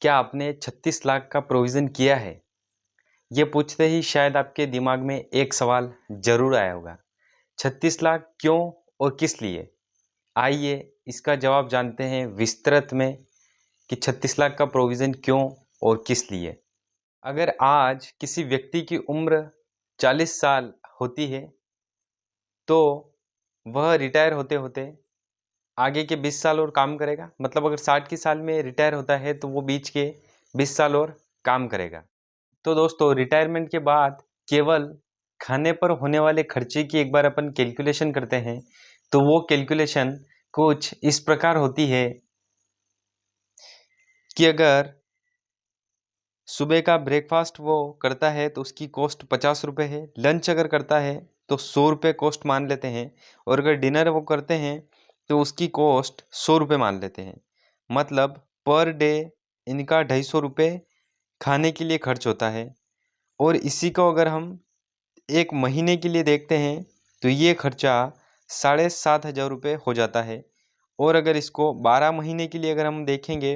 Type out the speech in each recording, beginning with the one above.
क्या आपने 36 लाख का प्रोविज़न किया है? ये पूछते ही शायद आपके दिमाग में एक सवाल ज़रूर आया होगा, 36 लाख क्यों और किस लिए? आइए इसका जवाब जानते हैं विस्तृत में कि 36 लाख का प्रोविज़न क्यों और किस लिए। अगर आज किसी व्यक्ति की उम्र 40 साल होती है, तो वह रिटायर होते होते आगे के 20 साल और काम करेगा। मतलब अगर 60 की साल में रिटायर होता है तो वो बीच के 20 साल और काम करेगा। तो दोस्तों, रिटायरमेंट के बाद केवल खाने पर होने वाले खर्चे की एक बार अपन कैलकुलेशन करते हैं, तो वो कैलकुलेशन कुछ इस प्रकार होती है कि अगर सुबह का ब्रेकफास्ट वो करता है तो उसकी कॉस्ट 50 रुपये है, लंच अगर करता है तो 100 रुपये कॉस्ट मान लेते हैं, और अगर डिनर वो करते हैं तो उसकी कॉस्ट 100 रुपये मान लेते हैं। मतलब पर डे इनका 250 रुपये खाने के लिए खर्च होता है। और इसी को अगर हम एक महीने के लिए देखते हैं तो ये खर्चा 7,500 रुपये हो जाता है। और अगर इसको 12 महीने के लिए अगर हम देखेंगे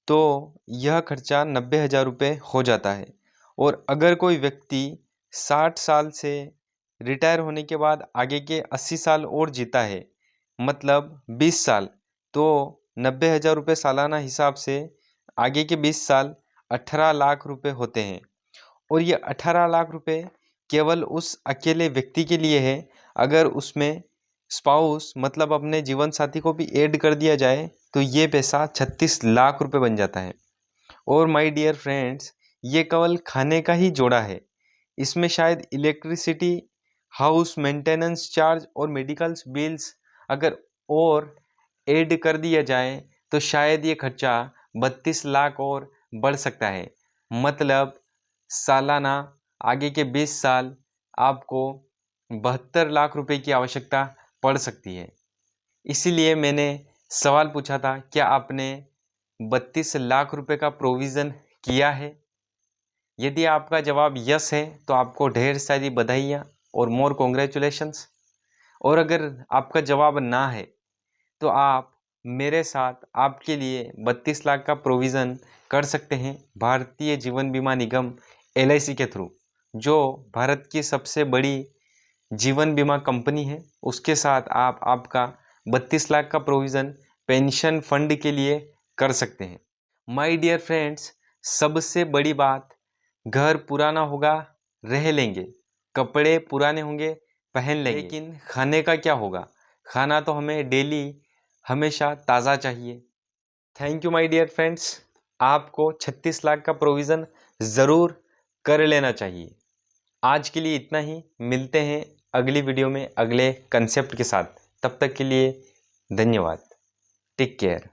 तो यह खर्चा 90,000 रुपये हो जाता है। और अगर कोई व्यक्ति 60 साल से रिटायर होने के बाद आगे के 80 साल और जीता है, मतलब 20 साल, तो 90,000 रुपये सालाना हिसाब से आगे के 20 साल 18 लाख रुपये होते हैं। और ये 18 लाख रुपये केवल उस अकेले व्यक्ति के लिए है। अगर उसमें स्पाउस मतलब अपने जीवन साथी को भी ऐड कर दिया जाए तो ये पैसा 36 लाख रुपए बन जाता है। और माय डियर फ्रेंड्स, ये केवल खाने का ही जोड़ा है। इसमें शायद इलेक्ट्रिसिटी, हाउस मेंटेनेंस चार्ज और मेडिकल्स बिल्स अगर और ऐड कर दिया जाए तो शायद ये खर्चा 32 लाख और बढ़ सकता है। मतलब सालाना आगे के 20 साल आपको 72 लाख रुपए की आवश्यकता पड़ सकती है। इसीलिए मैंने सवाल पूछा था, क्या आपने 32 लाख रुपए का प्रोविज़न किया है? यदि आपका जवाब यस है तो आपको ढेर सारी बधाइयाँ और मोर कॉन्ग्रेचुलेशंस। और अगर आपका जवाब ना है तो आप मेरे साथ आपके लिए 32 लाख का प्रोविज़न कर सकते हैं भारतीय जीवन बीमा निगम LIC के थ्रू, जो भारत की सबसे बड़ी जीवन बीमा कंपनी है। उसके साथ आप आपका 32 लाख का प्रोविज़न पेंशन फंड के लिए कर सकते हैं। माय डियर फ्रेंड्स, सबसे बड़ी बात, घर पुराना होगा रह लेंगे, कपड़े पुराने होंगे पहन लेंगे, लेकिन खाने का क्या होगा? खाना तो हमें डेली हमेशा ताज़ा चाहिए। Thank you my dear friends, आपको 36 लाख का प्रोविज़न ज़रूर कर लेना चाहिए। आज के लिए इतना ही, मिलते हैं अगली वीडियो में अगले कंसेप्ट के साथ। तब तक के लिए धन्यवाद। Take care.